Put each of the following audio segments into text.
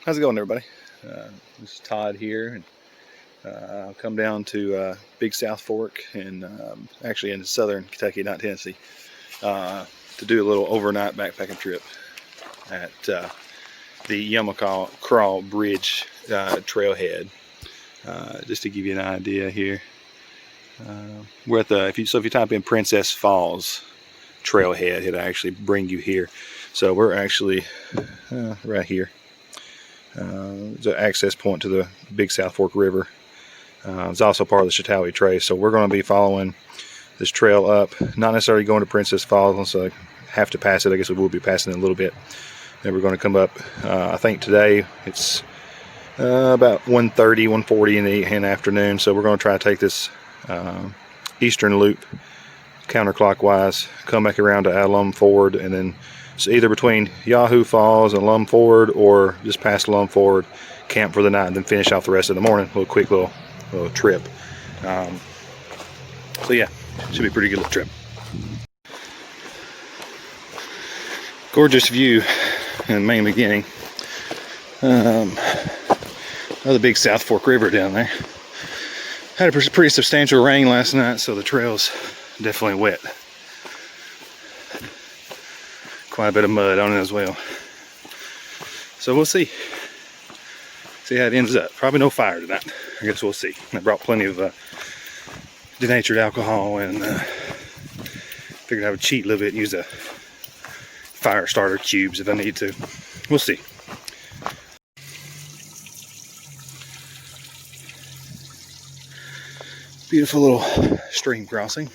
How's it going, everybody? This is Todd here, and I'll come down to Big South Fork, and actually in southern Kentucky, not Tennessee, to do a little overnight backpacking trip at the Yamacraw Bridge trailhead. Just to give you an idea here, we're at the if you type in Princess Falls trailhead, it'll actually bring you here. So we're actually right here. It's an access point to the Big South Fork River. It's also part of the Chautauqua Trace, so we're going to be following this trail up, not necessarily going to Princess Falls, so I have to pass it. I guess we will be passing it in a little bit. Then we're going to come up, I think today it's about 1:30, 1:40 in the afternoon, so we're going to try to take this eastern loop counterclockwise, come back around to Alum Ford, and then it's either between Yahoo Falls and Alum Ford, or just past Alum Ford, camp for the night, and then finish off the rest of the morning. A quick little trip. So yeah, should be a pretty good little trip. Gorgeous view in the main beginning of the Big South Fork River down there. Had a pretty substantial rain last night, so the trail's definitely wet. Quite a bit of mud on it as well. So we'll see how it ends up. Probably no fire tonight. I guess we'll see. I brought plenty of denatured alcohol, and figured I would cheat a little bit and use the fire starter cubes if I need to. We'll see. Beautiful little stream crossing.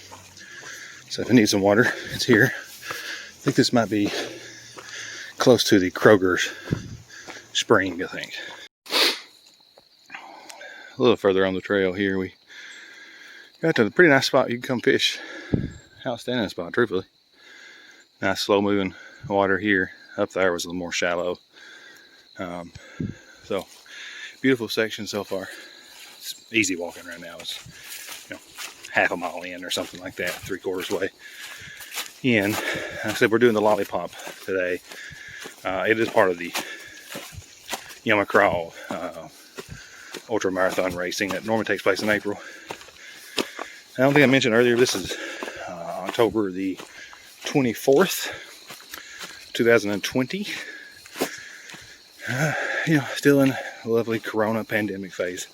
So if I need some water, it's here. I think this might be close to the Kroger's spring, I think. A little further on the trail here, we got to a pretty nice spot. You can come fish. Outstanding spot, truthfully. Nice slow moving water here. Up there was a little more shallow. So beautiful section so far. It's easy walking right now. It's half a mile in or something like that, 3/4 way in. Like I said, we're doing the lollipop today. It is part of the Yamacraw ultra marathon racing that normally takes place in April. I don't think I mentioned earlier, this is October the 24th, 2020. Still in a lovely Corona pandemic phase.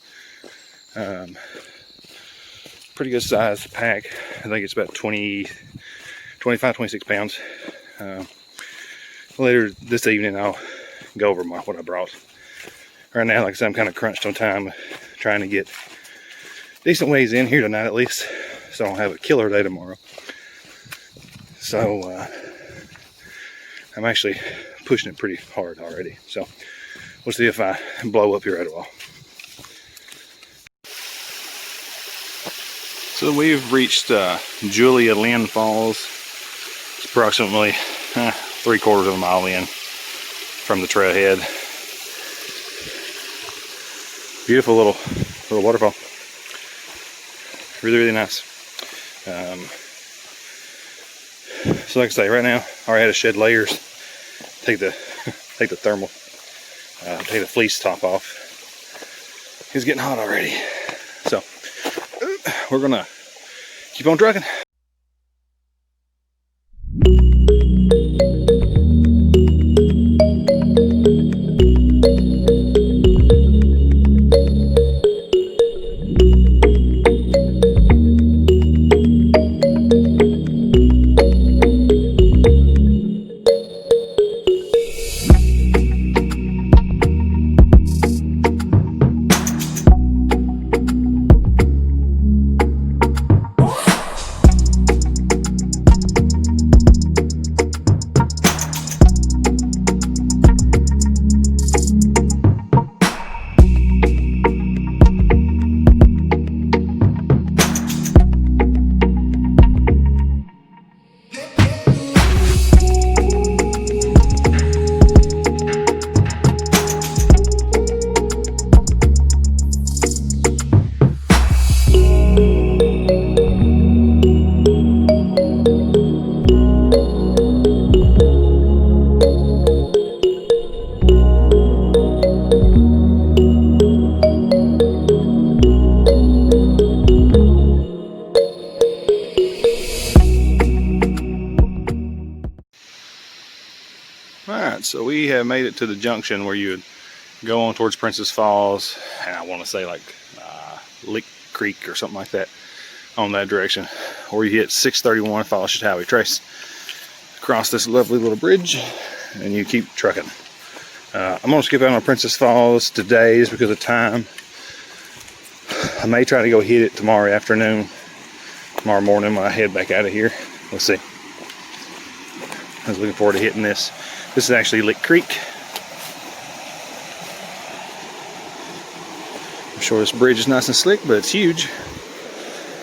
Pretty good size pack. I think it's about 25, 26 pounds. Later this evening I'll go over what I brought. Right now, like I said, I'm kind of crunched on time, trying to get decent ways in here tonight at least, so I don't have a killer day tomorrow. So I'm actually pushing it pretty hard already. So we'll see if I blow up here at all. So we've reached Julia Lynn Falls. It's approximately 3/4 of a mile in from the trailhead. Beautiful little waterfall. Really, really nice. So like I say, right now I already had to shed layers. Take the thermal, take the fleece top off. It's getting hot already. So we're gonna keep on trucking. So we have made it to the junction where you would go on towards Princess Falls, and I want to say like Lick Creek or something like that on that direction. Or you hit 631 follow Chautauqua Trace across this lovely little bridge, and you keep trucking. I'm going to skip out on Princess Falls today just because of time. I may try to go hit it tomorrow afternoon, tomorrow morning when I head back out of here. We'll see. I was looking forward to hitting this. This is actually Lick Creek. I'm sure this bridge is nice and slick, but it's huge.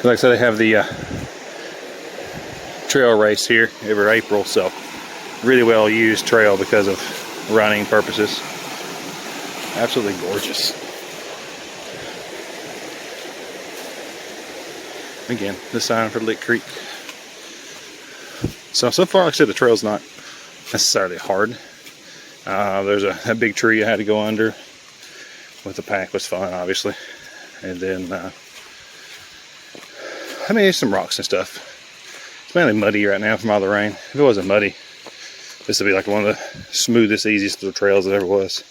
Like I said, they have the trail race here every April, so really well used trail because of running purposes. Absolutely gorgeous. Again, the sign for Lick Creek. So far, like I said, the trail's not necessarily hard. There's a big tree I had to go under with the pack. Was fun, obviously. And then, I mean, there's some rocks and stuff. It's mainly muddy right now from all the rain. If it wasn't muddy, this would be like one of the smoothest, easiest little trails that ever was.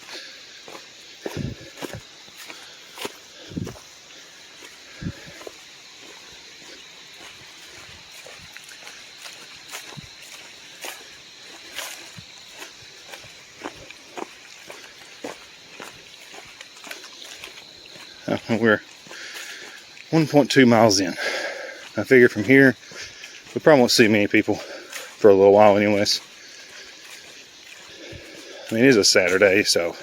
We're 1.2 miles in. I figure from here we probably won't see many people for a little while anyways. I mean, it is a Saturday, so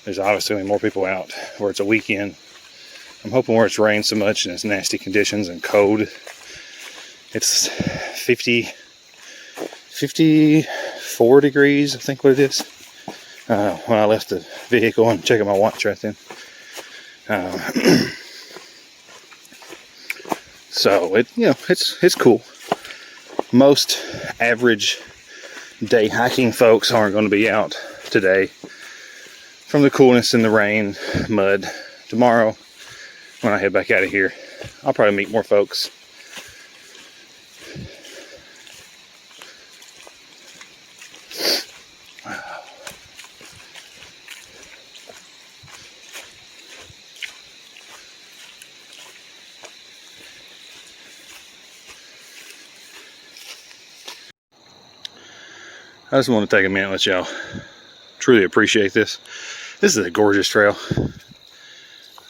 there's obviously more people out where it's a weekend. I'm hoping where it's rained so much and it's nasty conditions and cold. It's 54 degrees, I think what it is. When I left the vehicle and checking my watch right then. So it's cool. Most average day hiking folks aren't going to be out today from the coolness and the rain, mud. Tomorrow, when I head back out of here, I'll probably meet more folks. I just want to take a minute and let y'all truly appreciate this. This is a gorgeous trail.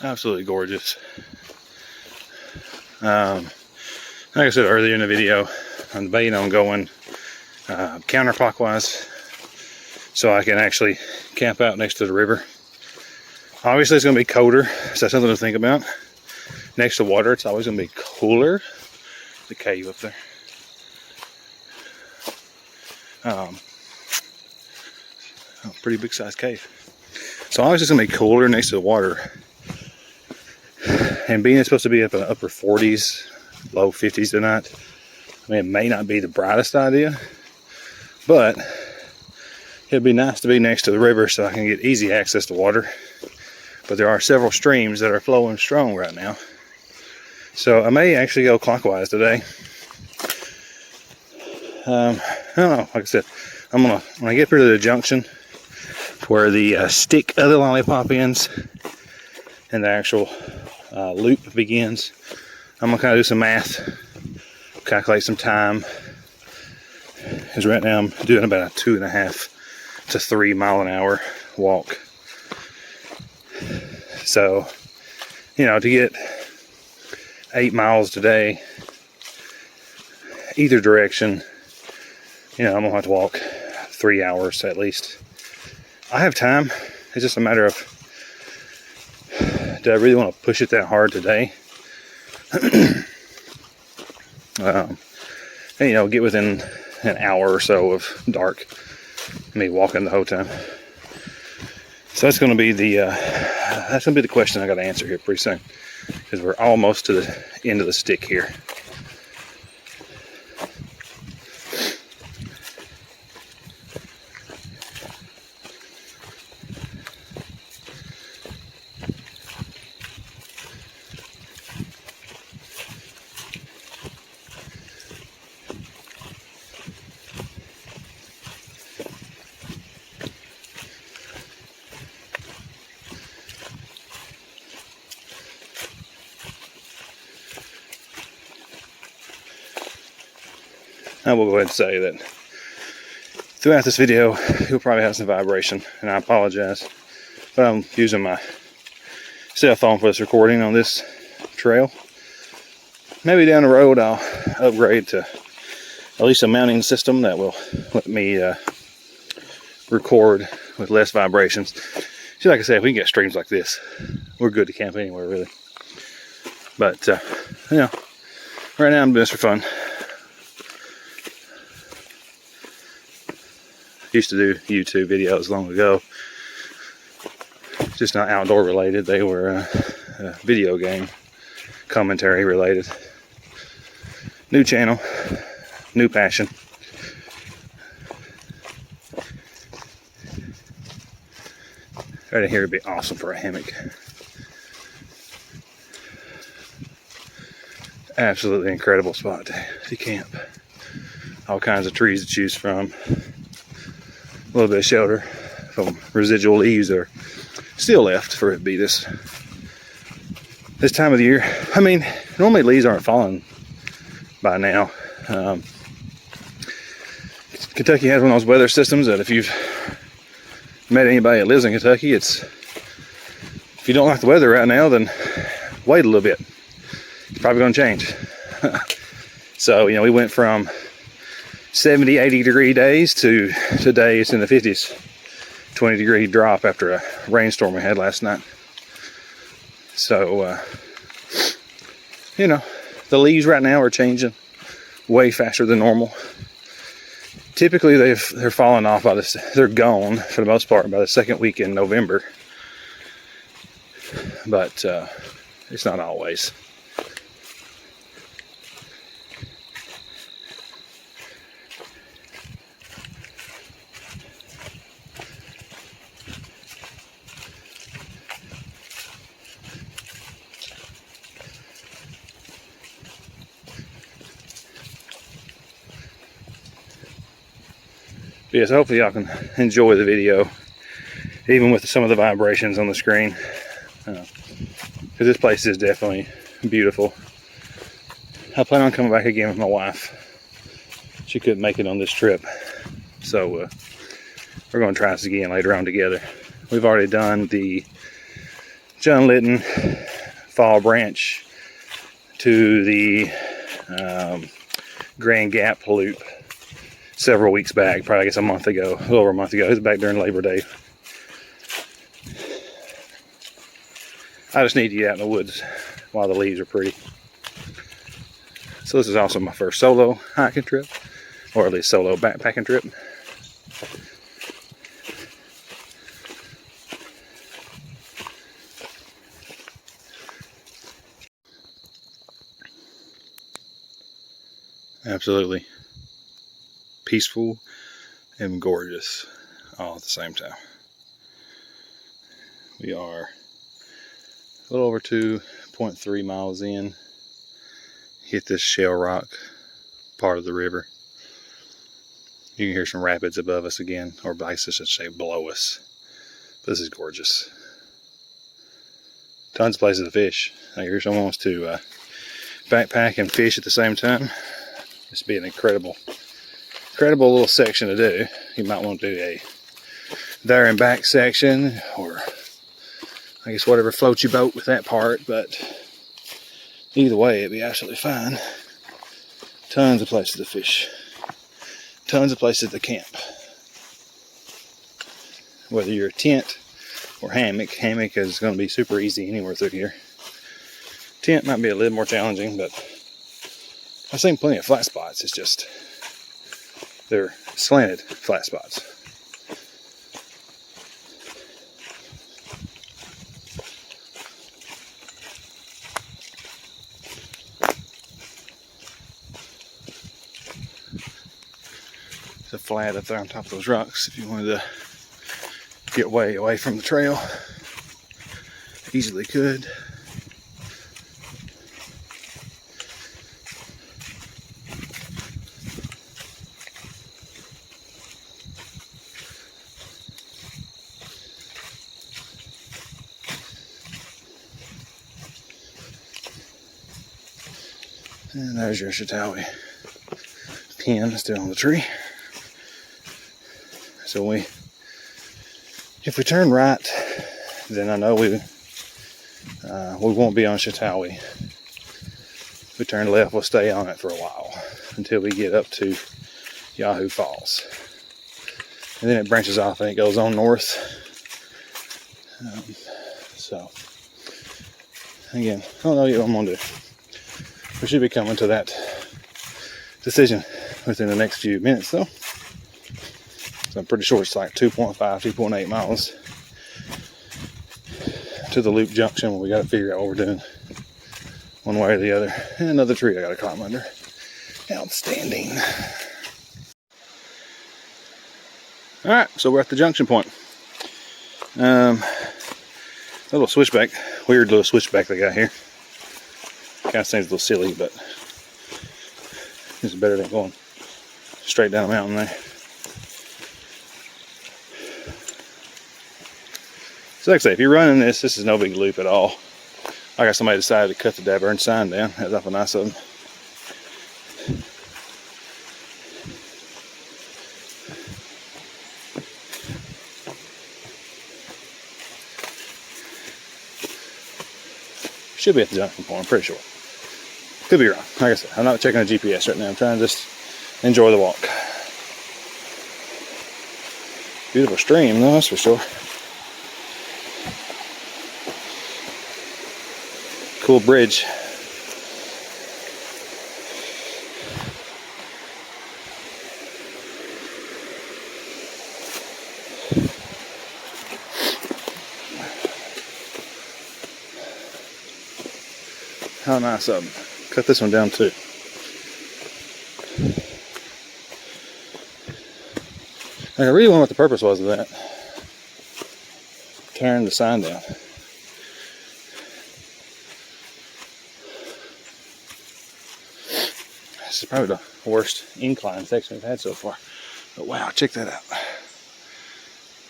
Absolutely gorgeous. Like I said earlier in the video, I'm debating on going counterclockwise so I can actually camp out next to the river. Obviously it's going to be colder, so that's something to think about. Next to water, it's always going to be cooler. The cave up there. Pretty big sized cave. So obviously it's going to be cooler next to the water. And being it's supposed to be up in the upper 40s, low 50s tonight, I mean, it may not be the brightest idea, but it'd be nice to be next to the river so I can get easy access to water. But there are several streams that are flowing strong right now. So I may actually go clockwise today. I don't know, like I said, when I get through to the junction where the stick of the lollipop ends and the actual loop begins, I'm gonna kind of do some math, calculate some time, because right now I'm doing about a 2.5 to 3 mile an hour walk. So, to get 8 miles today, either direction, I'm gonna have to walk 3 hours at least. I have time. It's just a matter of, do I really want to push it that hard today? And, get within an hour or so of dark, me walking the whole time. So that's going to be the question I got to answer here pretty soon, because we're almost to the end of the stick here. I will go ahead and say that throughout this video, you'll probably have some vibration, and I apologize. But I'm using my cell phone for this recording on this trail. Maybe down the road I'll upgrade to at least a mounting system that will let me record with less vibrations. See, like I said, if we can get streams like this, we're good to camp anywhere, really. But, you know, right now I'm doing this for fun. Used to do YouTube videos long ago, just not outdoor related. They were video game commentary related. New channel, new passion. Right in here would be awesome for a hammock. Absolutely incredible spot to camp. All kinds of trees to choose from. A little bit of shelter from residual leaves that are still left for it to be this time of the year. I mean, normally leaves aren't falling by now. Kentucky has one of those weather systems that if you've met anybody that lives in Kentucky, if you don't like the weather right now, then wait a little bit. It's probably going to change. So, you know, we went from 70, 80 degree days to today it's in the 50s. 20 degree drop after a rainstorm we had last night. So, you know, the leaves right now are changing way faster than normal. Typically they're falling off by they're gone for the most part by the second week in November. But it's not always. Yes, hopefully y'all can enjoy the video, even with some of the vibrations on the screen, because this place is definitely beautiful. I plan on coming back again with my wife. She couldn't make it on this trip, so we're going to try this again later on together. We've already done the John Litton Fall Branch to the Grand Gap loop several weeks back, probably I guess a month ago, a little over a month ago. It was back during Labor Day. I just need to get out in the woods while the leaves are pretty. So this is also my first solo hiking trip, or at least solo backpacking trip. Absolutely peaceful and gorgeous all at the same time. We are a little over 2.3 miles in. Hit this shell rock part of the river. You can hear some rapids above us again, or I should say below us. This is gorgeous. Tons of places to fish. Like if someone wants to backpack and fish at the same time, this would be an incredible little section to do. You might want to do a there and back section, or I guess whatever floats your boat with that part, but either way it'd be absolutely fine. Tons of places to fish, tons of places to camp, whether you're a tent or hammock is going to be super easy anywhere through here. Tent might be a little more challenging, but I've seen plenty of flat spots. It's just they're slanted flat spots. There's a flat up there on top of those rocks if you wanted to get way away from the trail. Easily could. And there's your Chautauqua pin still on the tree. So if we turn right, then I know we won't be on Chatawi. If we turn left, we'll stay on it for a while until we get up to Yahoo Falls. And then it branches off and it goes on north. So, again, I don't know yet what I'm going to do. We should be coming to that decision within the next few minutes, though. So I'm pretty sure it's like 2.5, 2.8 miles to the loop junction where we got to figure out what we're doing one way or the other. And another tree I got to climb under. Outstanding. All right, so we're at the junction point. A little switchback, weird little switchback they got here. Kind of seems a little silly, but it's better than going straight down the mountain there. So like I say, if you're running this is no big loop at all. I got somebody decided to cut the Dabburn sign down. That's awful nice of them. Should be at the junction point, I'm pretty sure. Could be wrong. Like I said, I'm not checking the GPS right now. I'm trying to just enjoy the walk. Beautiful stream, though, that's for sure. Cool bridge. How nice of them. Cut this one down too. Like, I really wonder what the purpose was of that. Tearing the sign down. This is probably the worst incline section we've had so far. But wow, check that out.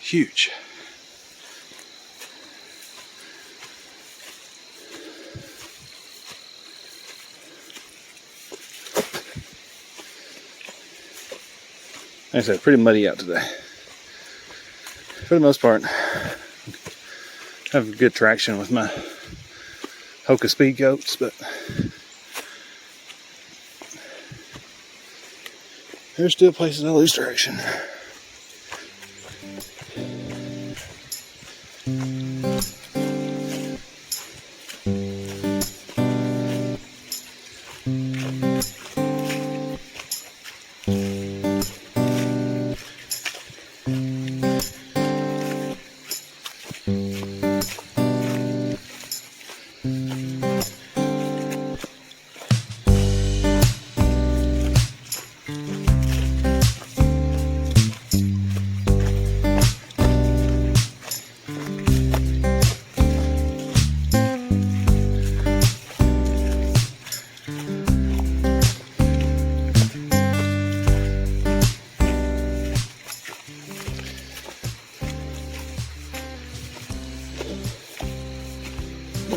Huge. Like I said, pretty muddy out today. For the most part, I have good traction with my Hoka Speed Goats, but there's still places I lose direction.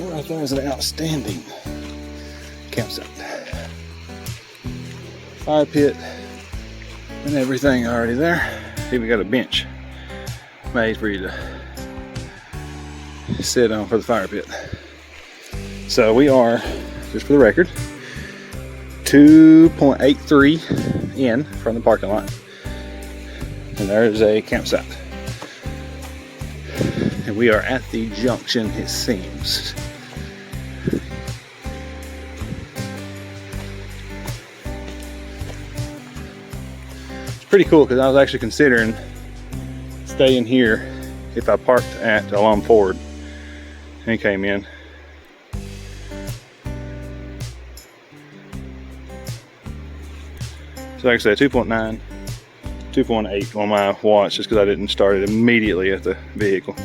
Right there is an outstanding campsite. Fire pit and everything already there. Even got a bench made for you to sit on for the fire pit. So we are, just for the record, 2.83 in from the parking lot. And there's a campsite. And we are at the junction, it seems. It's pretty cool because I was actually considering staying here if I parked at Alum Ford and came in. So like I said, 2.9, 2.8 on my watch just because I didn't start it immediately at the vehicle.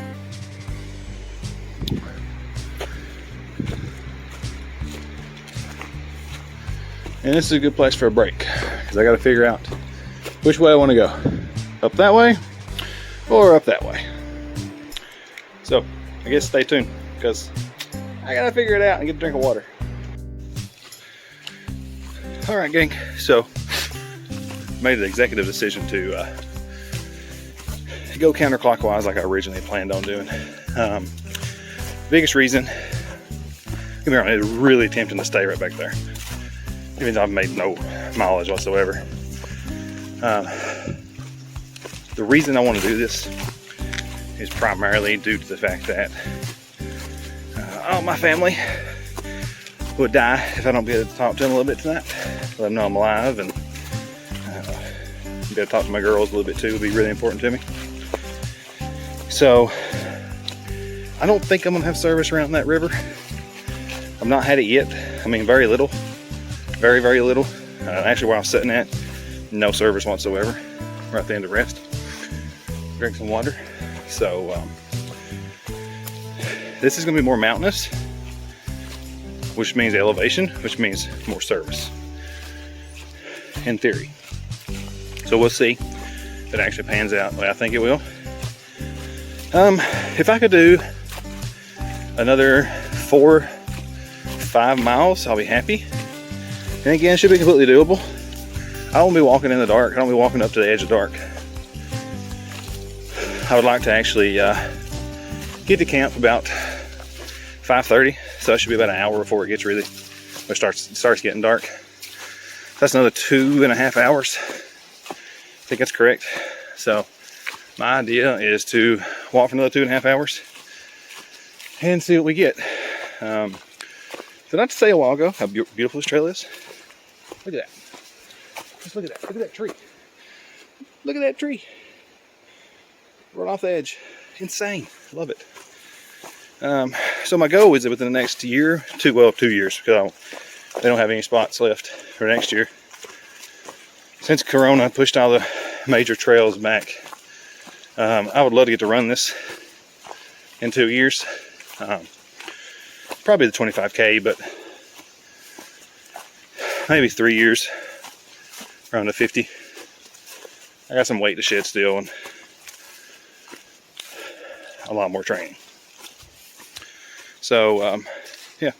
And this is a good place for a break because I got to figure out which way I want to go. Up that way or up that way. So I guess stay tuned because I got to figure it out and get a drink of water. All right, gang. So made an executive decision to go counterclockwise like I originally planned on doing. Biggest reason, don't get me wrong, it's really tempting to stay right back there, even though I've made no mileage whatsoever. The reason I want to do this is primarily due to the fact that all my family would die if I don't be able to talk to them a little bit tonight. Let them know I'm alive, and be able to talk to my girls a little bit too would be really important to me. So I don't think I'm gonna have service around that river. I've not had it yet. I mean, very little, very, very little. Actually, where I was sitting at, no service whatsoever. We're at the end of rest. Drink some water. So this is gonna be more mountainous, which means elevation, which means more service, in theory. So we'll see if it actually pans out the way I think it will. If I could do another 4-5 miles, I'll be happy. And again, it should be completely doable. I won't be walking in the dark. I don't be walking up to the edge of dark. I would like to actually get to camp about 5:30, so it should be about an hour before it gets really, it starts getting dark. That's another 2.5 hours. I think that's correct. So my idea is to walk for another 2.5 hours and see what we get. Did I say a while ago how beautiful this trail is? Look at that. Just look at that. Look at that tree. Look at that tree. Right off the edge. Insane. Love it. So my goal is that within the next year, 2 years, because they don't have any spots left for next year. Since Corona pushed all the major trails back, I would love to get to run this in 2 years. Probably the 25K, but maybe 3 years, around the 50. I got some weight to shed still and a lot more training. So yeah,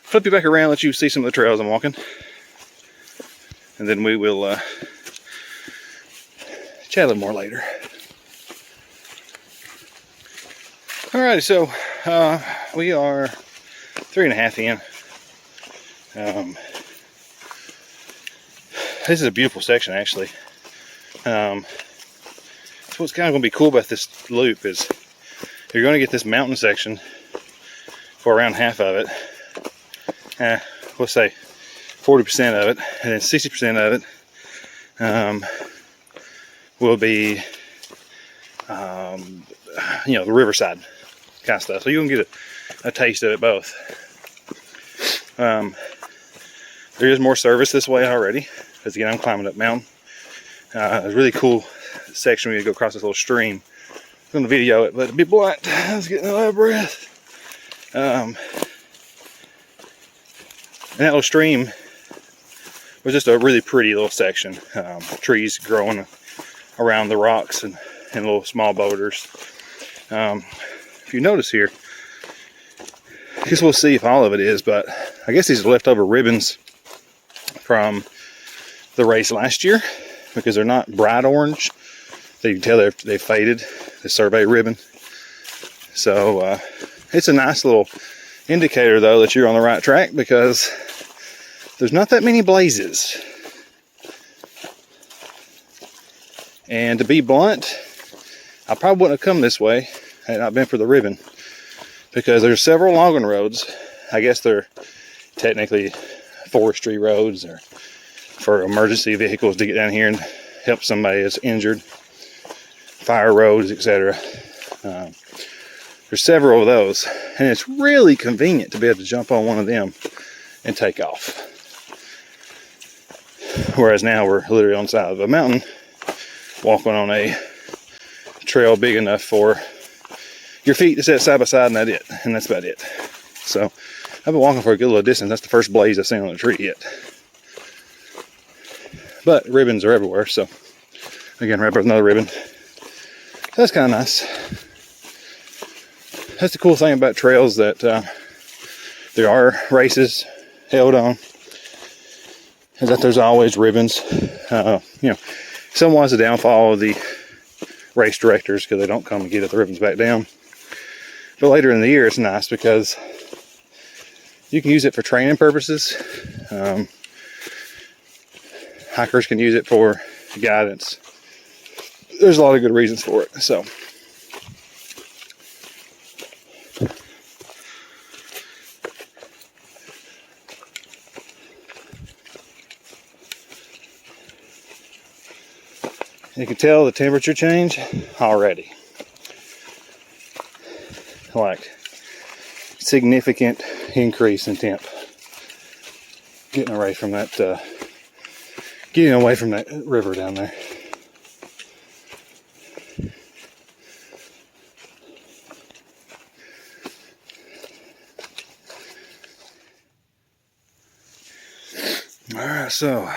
flip you back around, let you see some of the trails I'm walking, and then we will chat a little more later. Alrighty, so we are 3.5 in. This is a beautiful section, actually. So what's kind of going to be cool about this loop is you're going to get this mountain section for around half of it. We'll say 40% of it, and then 60% of it will be, you know, the riverside kind of stuff. So you can get a taste of it both. There is more service this way already, because again, I'm climbing up mountain. It's a really cool section where you go across this little stream. I'm going to video it, but it'd be blunt. I was getting a lot of breath. And that little stream was just a really pretty little section. Trees growing around the rocks and little small boulders. If you notice here, I guess we'll see if all of it is, but I guess these are leftover ribbons from the race last year, because they're not bright orange. So you can tell they've faded, the survey ribbon. So it's a nice little indicator, though, that you're on the right track, because there's not that many blazes. And to be blunt, I probably wouldn't have come this way had it not been for the ribbon, because there's several logging roads. I guess they're technically forestry roads, or for emergency vehicles to get down here and help somebody that's injured, fire roads, etc. There's several of those, and it's really convenient to be able to jump on one of them and take off. Whereas now we're literally on the side of a mountain, walking on a trail big enough for your feet to sit side by side, and that's about it. So I've been walking for a good little distance. That's the first blaze I've seen on the tree yet. But ribbons are everywhere, so again, right up another ribbon. So that's kind of nice. That's the cool thing about trails, that there are races held on. is that there's always ribbons. You know, somewhat's the downfall of the race directors because they don't come and get the ribbons back down. But later in the year, it's nice because you can use it for training purposes. Hikers can use it for guidance. There's a lot of good reasons for it. So, you can tell the temperature change already. Like significant increase in temp. Getting away from that river down there. Alright, so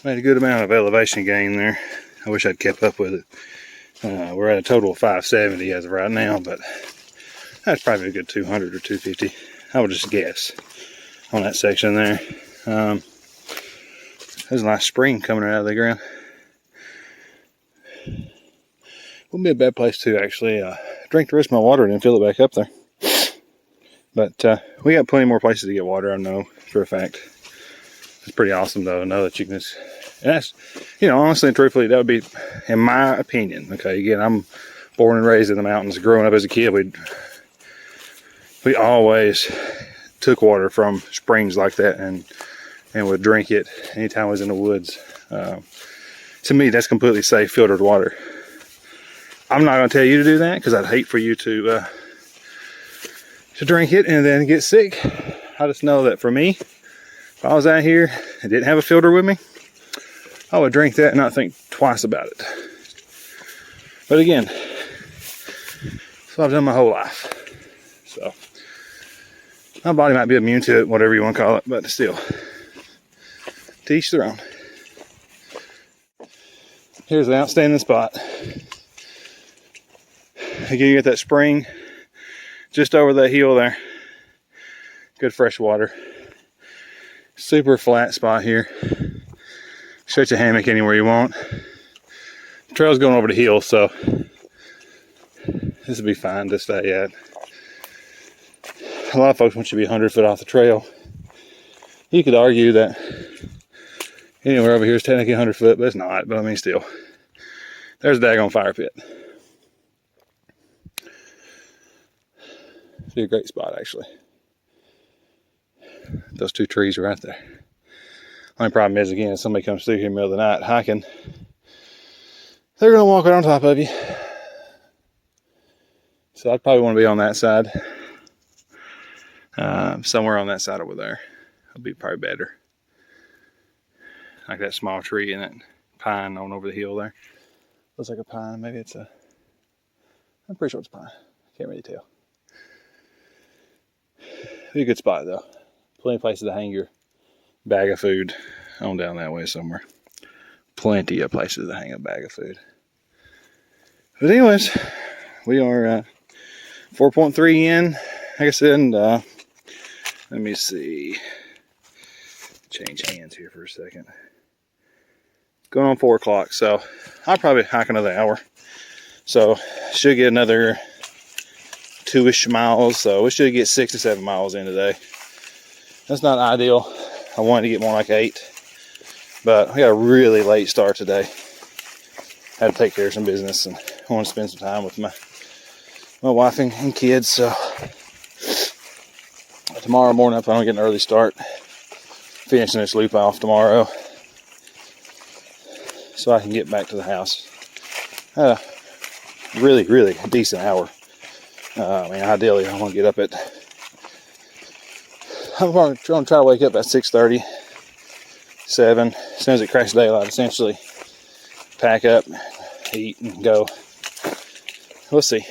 made a good amount of elevation gain there. I wish I'd kept up with it. We're at a total of 570 as of right now, but that's probably a good 200 or 250. I would just guess on that section there. There's a nice spring coming out of the ground. Wouldn't be a bad place to actually drink the rest of my water and then fill it back up there. But we got plenty more places to get water, I know for a fact. It's pretty awesome though to know that you can just, and that's, you know, honestly and truthfully, that would be, in my opinion, okay, again, I'm born and raised in the mountains. Growing up as a kid, we always took water from springs like that and would drink it anytime I was in the woods. To me, that's completely safe filtered water. I'm not going to tell you to do that because I'd hate for you to drink it and then get sick. I just know that for me, if I was out here and didn't have a filter with me, I would drink that and not think twice about it. But again, that's what I've done my whole life. So my body might be immune to it, whatever you want to call it, but still, to each their own. Here's an outstanding spot. Again, you get that spring just over that hill there. Good fresh water. Super flat spot here. Stretch a hammock anywhere you want. The trail's going over the hill, so this will be fine to stay at. A lot of folks want you to be 100 foot off the trail. You could argue that anywhere over here is technically 100 foot, but it's not. But I mean, still, there's a daggone fire pit. It'd be a great spot, actually. Those two trees are right there. Only problem is, again, if somebody comes through here in the middle of the night hiking, they're going to walk right on top of you. So I'd probably want to be on that side. Somewhere on that side over there would be probably better. Like that small tree and that pine on over the hill there. Looks like a pine. Maybe it's a... I'm pretty sure it's a pine. Can't really tell. Be a good spot though. Plenty of places to hang your bag of food on down that way somewhere. Plenty of places to hang a bag of food. But anyways, we are 4.3 in. Like I said, and let me see. Change hands here for a second. Going on 4 o'clock, so I'll probably hike another hour. So should get another 2-ish miles. So we should get 6 to 7 miles in today. That's not ideal. I wanted to get more like 8, but I got a really late start today. Had to take care of some business and I want to spend some time with my wife and kids. So tomorrow morning, if I don't get an early start, finishing this loop off tomorrow, so I can get back to the house. Really a decent hour. I mean, ideally, I want to get up at. I'm going to try to wake up at 6:30, 7. As soon as it cracks daylight, essentially pack up, eat, and go. We'll see.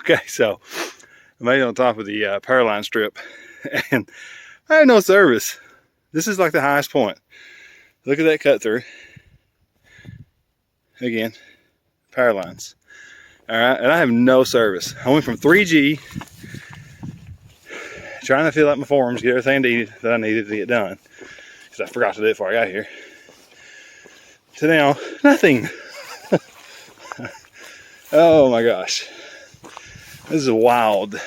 Okay, so I made it on top of the power line strip, and I had no service. This is like the highest point. Look at that cut through. Again, power lines. All right, and I have no service. I went from 3G, trying to fill out my forms, get everything that I needed to get done, because I forgot to do it before I got here, to now, nothing. Oh my gosh. This is wild.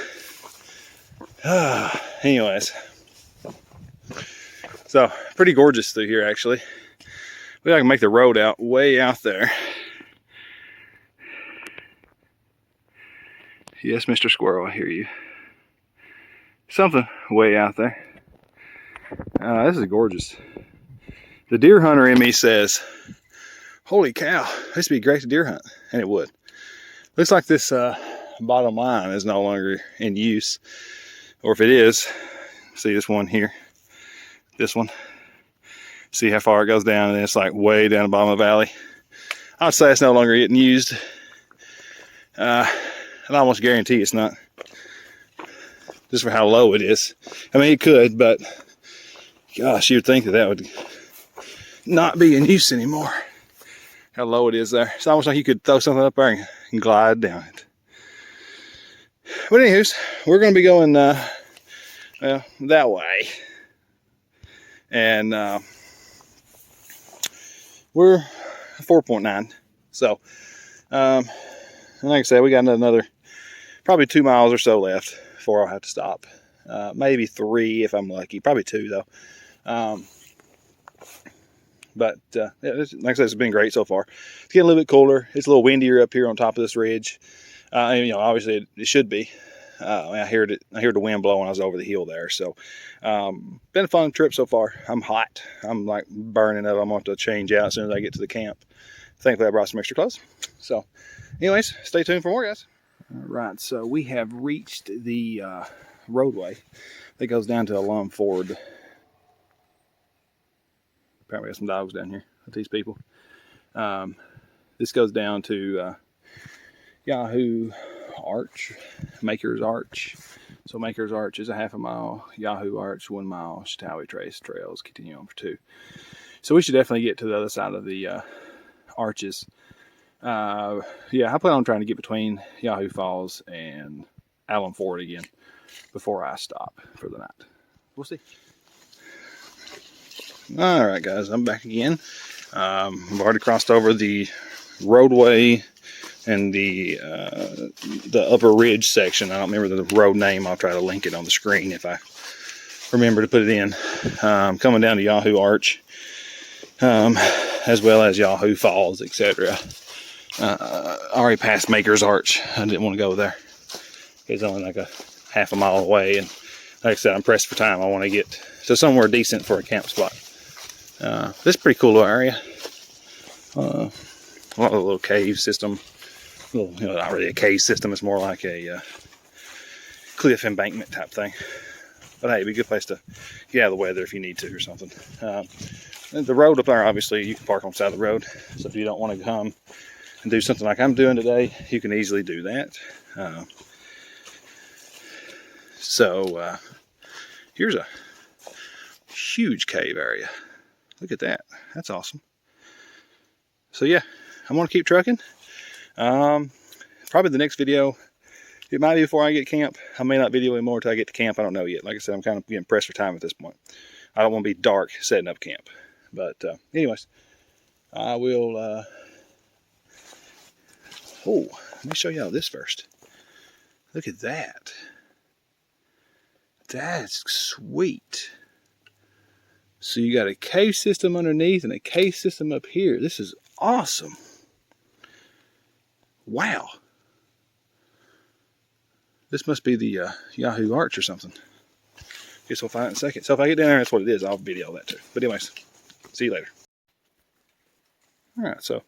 Anyways. So, pretty gorgeous through here, actually. Maybe I can make the road out way out there. Yes, Mr. Squirrel, I hear you. Something way out there. This is gorgeous. The deer hunter in me says, holy cow, this would be great to deer hunt. And it would. Looks like this bottom line is no longer in use. Or if it is, see this one here. This one. See how far it goes down, and it's like way down the bottom of the valley. I'd say it's no longer getting used. I almost guarantee it's not. Just for how low it is. I mean, it could, but gosh, you'd think that would not be in use anymore. How low it is there. It's almost like you could throw something up there and glide down it. But anyways, we're going to be going well, that way. And we're 4.9. So, and like I said, we got another probably 2 miles or so left before I'll have to stop. Maybe 3 if I'm lucky. Probably 2 though. But yeah, like I said, it's been great so far. It's getting a little bit cooler. It's a little windier up here on top of this ridge. And, you know, obviously it should be. I heard the wind blowing when I was over the hill there. So, been a fun trip so far. I'm hot. I'm like burning up. I'm going to have to change out as soon as I get to the camp. Thankfully, I brought some extra clothes. So, anyways, stay tuned for more, guys. All right, so we have reached the roadway that goes down to Alum Ford. Apparently, we have some dogs down here with these people. This goes down to Yahoo Arch, Maker's Arch. So Maker's Arch is a half a mile. Yahoo Arch, 1 mile. Chautauqua Trace trails continue on for 2. So we should definitely get to the other side of the arches. Yeah, I plan on trying to get between Yahoo Falls and Alum Ford again before I stop for the night. We'll see. All right, guys, I'm back again. I've already crossed over the roadway and the upper ridge section. I don't remember the road name. I'll try to link it on the screen if I remember to put it in. Coming down to Yahoo Arch, as well as Yahoo Falls, etc. Already passed Maker's Arch. I didn't want to go there. It's only like a half a mile away, and like I said, I'm pressed for time. I want to get to somewhere decent for a camp spot. This is a pretty cool little area. A lot of the little cave system. Well, you know, not really a cave system. It's more like a cliff embankment type thing. But hey, it'd be a good place to get out of the weather if you need to or something. The road up there, obviously, you can park on the side of the road. So if you don't want to come and do something like I'm doing today, you can easily do that. Here's a huge cave area. Look at that. That's awesome. So yeah, I'm going to keep trucking. Probably the next video, it might be before I get to camp. I may not video anymore until I get to camp. I don't know yet. Like I said, I'm kind of getting pressed for time at this point. I don't want to be dark setting up camp. But anyways, I will... oh, let me show y'all this first. Look at that. That's sweet. So you got a cave system underneath and a cave system up here. This is awesome. Wow. This must be the Yahoo Arch or something. Guess we'll find it in a second. So if I get down there, that's what it is. I'll video that too. But anyways, see you later. Alright, so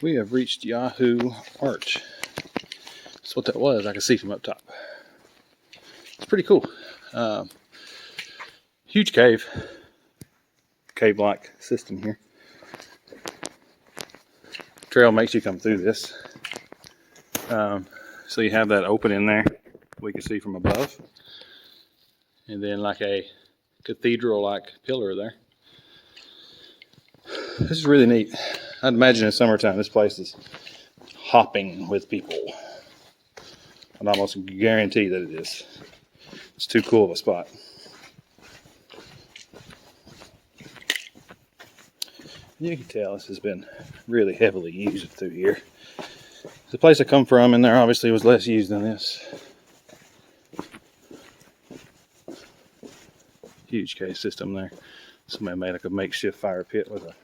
we have reached Yahoo Arch. That's what that was. I can see from up top. It's pretty cool. Huge cave-like system here. Trail makes you come through this. So you have that open in there we can see from above, and then like a cathedral-like pillar there. This is really neat. I'd imagine in summertime this place is hopping with people. I can almost guarantee that it is. It's too cool of a spot. You can tell this has been really heavily used through here. The place I come from in there obviously was less used than this. Huge cave system there. Somebody made like a makeshift fire pit with a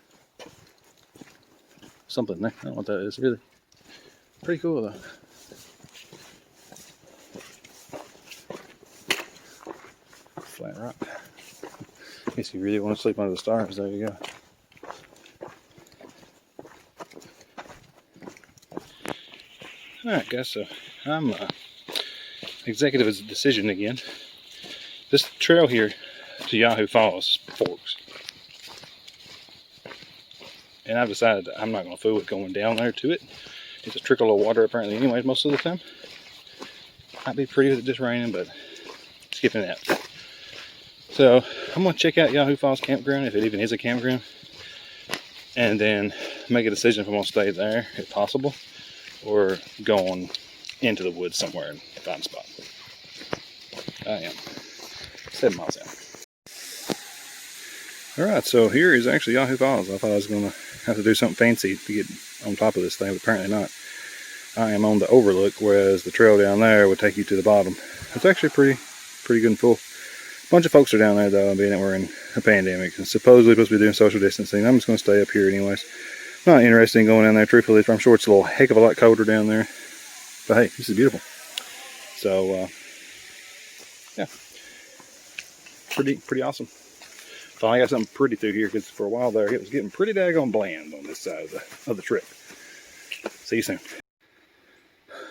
something there. I don't know what that is really. Pretty cool though. Flat rock. I guess you really want to sleep under the stars, there you go. Alright guys, so I'm executive decision again. This trail here to Yahoo Falls forks. And I've decided that I'm not going to fool with going down there to it. It's a trickle of water apparently anyways most of the time. Might be pretty with it just raining, but skipping that. So I'm going to check out Yahoo Falls Campground, if it even is a campground. And then make a decision if I'm going to stay there, if possible. Or going into the woods somewhere and find a spot. I am 7 miles out. Alright, so here is actually Yahoo Falls. I thought I was going to have to do something fancy to get on top of this thing, but apparently not. I am on the overlook, whereas the trail down there would take you to the bottom. It's actually pretty good and full. A bunch of folks are down there though, being that we're in a pandemic and supposedly supposed to be doing social distancing. I'm just going to stay up here anyways. Not interested in going down there truthfully. I'm sure it's a little heck of a lot colder down there. But hey, this is beautiful. So yeah, pretty awesome. Finally got something pretty through here because for a while there it was getting pretty daggone bland on this side of the trip. See you soon.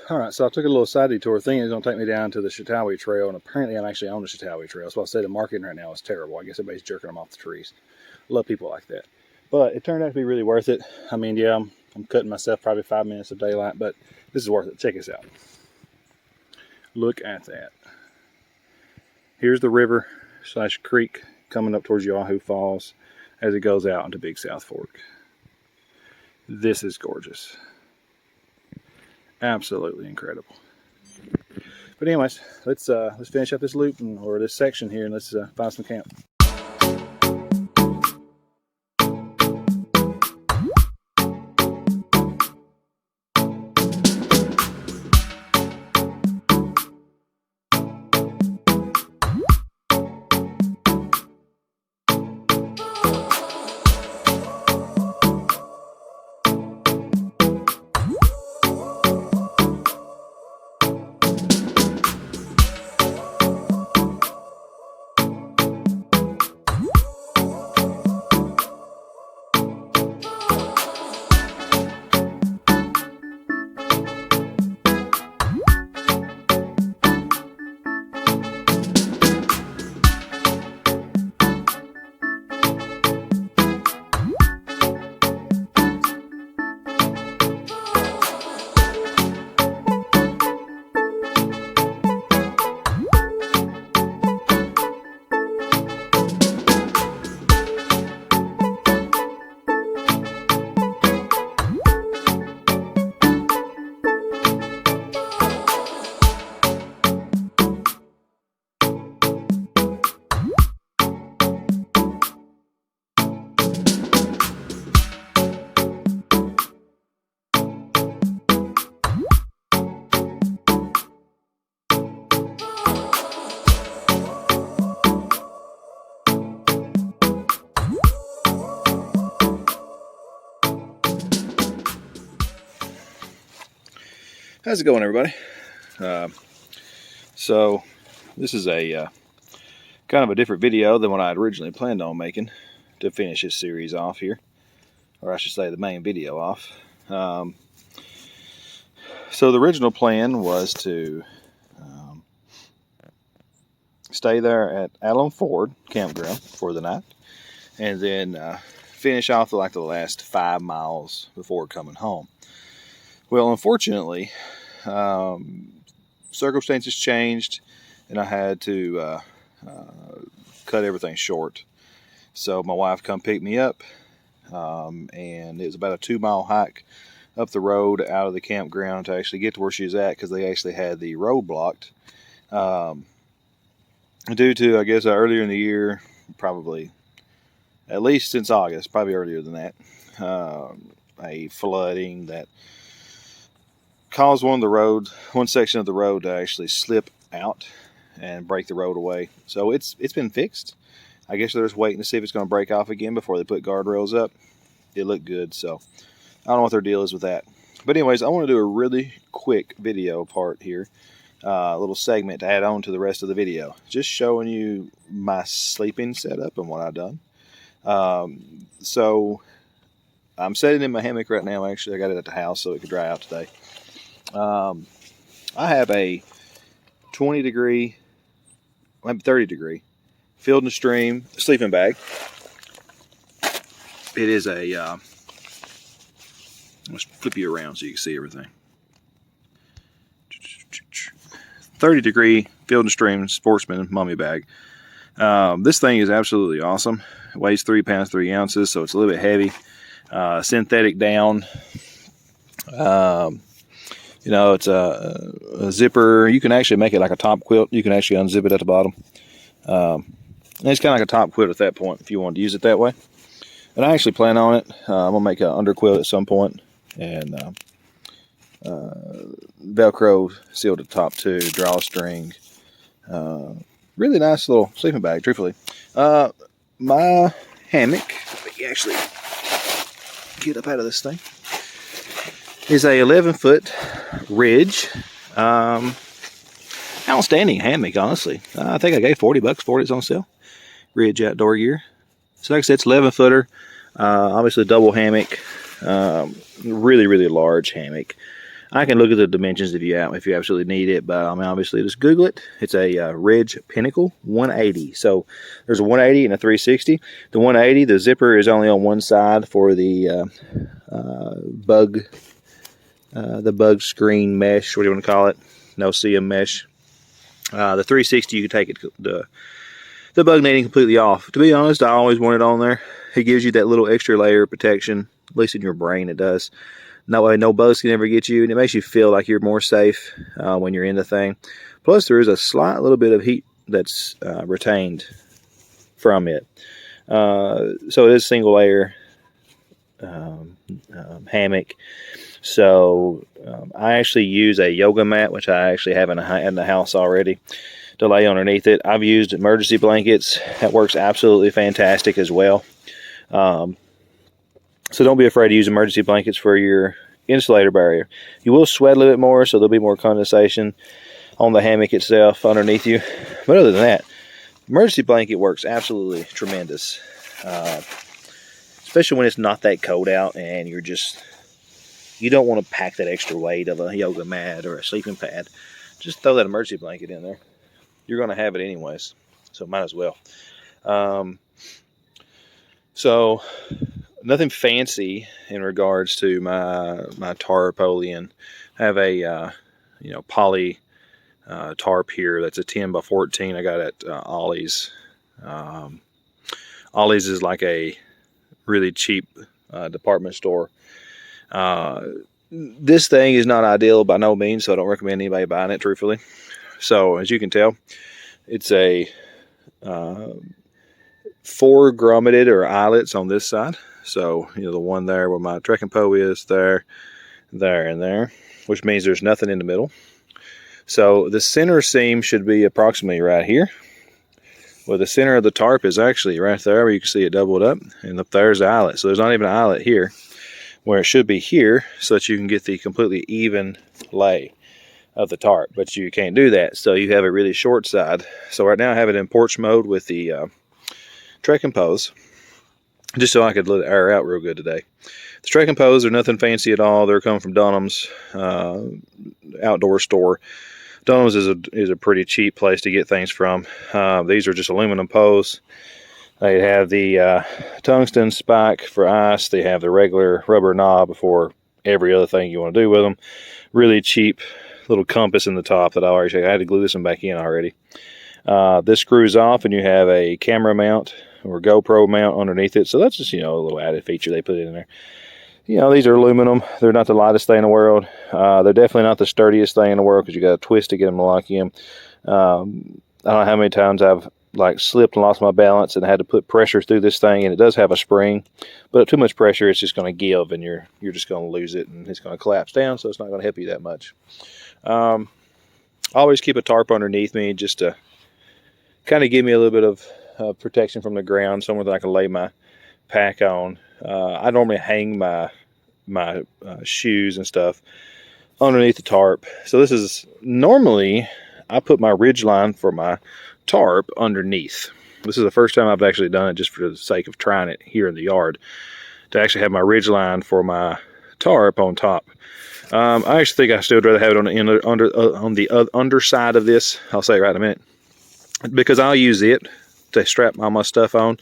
Alright, so I took a little side detour thing. It's going to take me down to the Chautauqua Trail, and apparently I'm actually on the Chautauqua Trail. So I said the marketing right now is terrible. I guess everybody's jerking them off the trees. Love people like that. But it turned out to be really worth it. I mean, yeah, I'm cutting myself probably 5 minutes of daylight, but this is worth it. Check this out. Look at that. Here's the river / creek coming up towards Yahoo Falls as it goes out into Big South Fork. This is gorgeous. Absolutely incredible. But anyways, let's finish up this loop or this section here, and let's find some camp. How's it going, everybody? So this is a kind of a different video than what I had originally planned on making to finish this series off here, or I should say the main video off. So the original plan was to stay there at Alum Campground for the night, and then finish off the last 5 miles before coming home. Well, unfortunately, circumstances changed, and I had to cut everything short. So my wife come pick me up, and it was about a 2-mile hike up the road out of the campground to actually get to where she was at, because they actually had the road blocked. Due to, I guess, earlier in the year, probably at least since August, probably earlier than that, a flooding that caused one section of the road to actually slip out and break the road away. So it's been fixed. I guess they're just waiting to see if it's going to break off again before they put guardrails up. It looked good, so I don't know what their deal is with that. But anyways, I want to do a really quick video part here, a little segment to add on to the rest of the video, just showing you my sleeping setup and what I've done. So I'm sitting in my hammock right now. Actually, I got it at the house so it could dry out today. I have a 20 degree, 30 degree Field and Stream sleeping bag. It is a, let's flip you around so you can see everything. 30 degree Field and Stream Sportsman mummy bag. This thing is absolutely awesome. It weighs 3 pounds 3 ounces, so it's a little bit heavy. Synthetic down. You know, it's a zipper. You can actually make it like a top quilt. You can actually unzip it at the bottom. And it's kind of like a top quilt at that point if you want to use it that way. And I actually plan on it. I'm going to make an under quilt at some point. And Velcro sealed at the top too. Drawstring. Really nice little sleeping bag, truthfully. My hammock, let me actually get up out of this thing, is a 11-foot Ridge. Outstanding hammock, honestly. I think I gave $40 for it. It's on sale. Ridge outdoor gear. So like I said, it's 11-footer. Obviously double hammock. Really, really large hammock. I can look at the dimensions if you absolutely need it, but I mean, obviously just Google it. It's a Ridge Pinnacle 180. So there's a 180 and a 360. The 180, the zipper is only on one side for the bug screen mesh. What do you want to call it? No CM mesh. The 360, you can take it the bug netting completely off. To be honest, I always want it on there. It gives you that little extra layer of protection, at least in your brain it does. That way no bugs can ever get you, and it makes you feel like you're more safe when you're in the thing. Plus there is a slight little bit of heat that's retained from it. So it is single layer hammock. So I actually use a yoga mat, which I actually have in the house already, to lay underneath it. I've used emergency blankets. That works absolutely fantastic as well. So don't be afraid to use emergency blankets for your insulator barrier. You will sweat a little bit more, so there'll be more condensation on the hammock itself underneath you. But other than that, emergency blanket works absolutely tremendous. Especially when it's not that cold out and you don't want to pack that extra weight of a yoga mat or a sleeping pad. Just throw that emergency blanket in there. You're going to have it anyways, so might as well. So nothing fancy in regards to my tarpaulin. I have a poly tarp here that's a 10 by 14. I got at Ollie's. Ollie's is like a really cheap department store. This thing is not ideal by no means, so I don't recommend anybody buying it, truthfully. So as you can tell, it's a 4 grommeted or eyelets on this side. So the one there where my trekking pole is, there, and there, which means there's nothing in the middle. So the center seam should be approximately right here. Well, the center of the tarp is actually right there where you can see it doubled up, and up there's the eyelet. So there's not even an eyelet here, where it should be here, so that you can get the completely even lay of the tarp. But you can't do that, so you have a really short side. So right now I have it in porch mode with the trekking poles, just so I could let it air out real good today. The trekking poles are nothing fancy at all. They're coming from Dunham's outdoor store. Dunham's is a pretty cheap place to get things from. These are just aluminum poles. They have the tungsten spike for ice. They have the regular rubber knob for every other thing you want to do with them. Really cheap little compass in the top that I had to glue this one back in already. This screws off and you have a camera mount or GoPro mount underneath it. So that's just, a little added feature they put in there. you know, these are aluminum. They're not the lightest thing in the world. They're definitely not the sturdiest thing in the world because you got to twist to get them to lock in. I don't know how many times I've like slipped and lost my balance and had to put pressure through this thing, and it does have a spring, but at too much pressure it's just going to give, and you're just going to lose it, and it's going to collapse down, so it's not going to help you that much. I always keep a tarp underneath me just to kind of give me a little bit of protection from the ground, somewhere that I can lay my pack on. I normally hang my shoes and stuff underneath the tarp. So this is normally, I put my ridge line for my tarp underneath. This is the first time I've actually done it just for the sake of trying it here in the yard, to actually have my ridge line for my tarp on top. I actually think I still would rather have it on the underside of this. I'll say it right in a minute, because I'll use it to strap all my stuff on,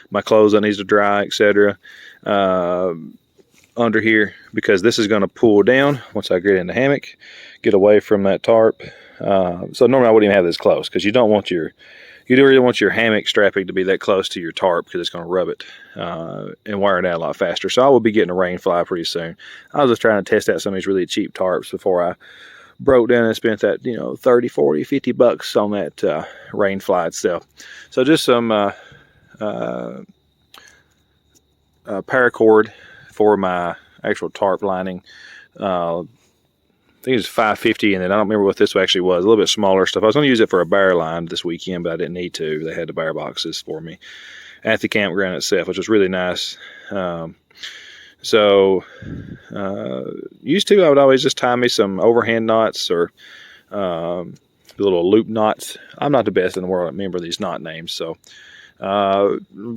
my clothes that needs to dry, etc. Under here, because this is going to pull down once I get in the hammock, get away from that tarp. So normally I wouldn't even have this close, because you don't really want your hammock strapping to be that close to your tarp, because it's going to rub it and wear it out a lot faster. So I will be getting a rain fly pretty soon. I was just trying to test out some of these really cheap tarps before I broke down and spent that, you know, 30, 40, 50 bucks on that rain fly itself. So just some paracord for my actual tarp lining. I think it's $5.50, and then I don't remember what this actually was. A little bit smaller stuff. I was going to use it for a bear line this weekend, but I didn't need to. They had the bear boxes for me at the campground itself, which was really nice. Used to, I would always just tie me some overhand knots or little loop knots. I'm not the best in the world at remembering these knot names, so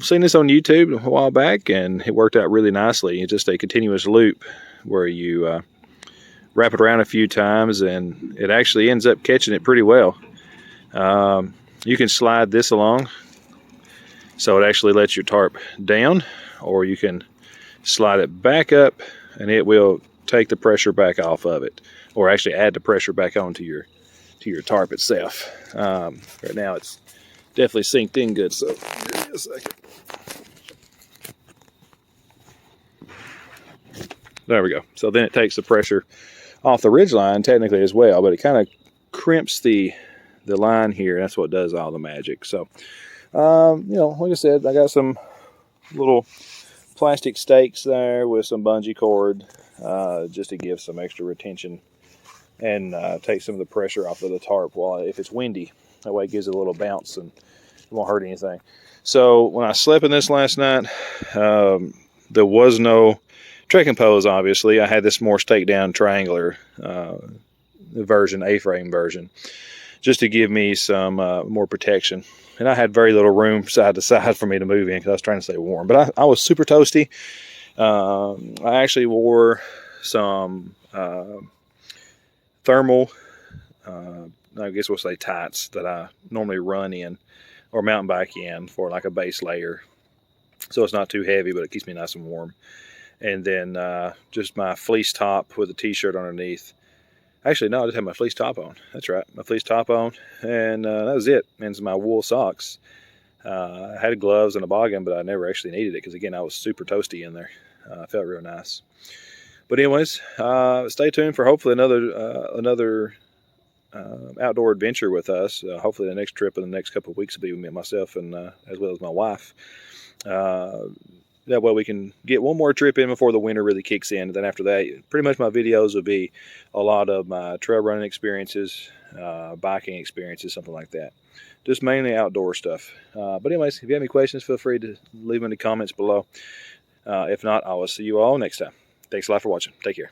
seen this on YouTube a while back, and it worked out really nicely. It's just a continuous loop where you wrap it around a few times, and it actually ends up catching it pretty well. You can slide this along so it actually lets your tarp down, or you can slide it back up and it will take the pressure back off of it, or actually add the pressure back onto your tarp itself. Right now it's definitely synced in good, so give me a second. There we go. So then it takes the pressure off the ridge line technically as well, but it kind of crimps the line here. That's what does all the magic. So you know, like I said, I got some little plastic stakes there with some bungee cord just to give some extra retention and take some of the pressure off of the tarp while if it's windy. That way it gives it a little bounce and it won't hurt anything. So when I slept in this last night, there was no trekking poles, obviously. I had this more stake down triangular version, A-frame version, just to give me some more protection. And I had very little room side to side for me to move in because I was trying to stay warm. But I was super toasty. I actually wore some thermal, I guess we'll say tights, that I normally run in or mountain bike in for like a base layer. So it's not too heavy, but it keeps me nice and warm. And then just my fleece top with a t-shirt underneath. Actually, no, I just had my fleece top on. That's right, my fleece top on. And that was it. And my wool socks. I had gloves and a boggin, but I never actually needed it because, again, I was super toasty in there. Felt real nice. But anyways, stay tuned for hopefully another outdoor adventure with us. Hopefully the next trip in the next couple of weeks will be with me, myself, and as well as my wife. That way we can get one more trip in before the winter really kicks in. And then after that, pretty much my videos will be a lot of my trail running experiences, biking experiences, something like that. Just mainly outdoor stuff. But anyways, if you have any questions, feel free to leave them in the comments below. If not, I will see you all next time. Thanks a lot for watching. Take care.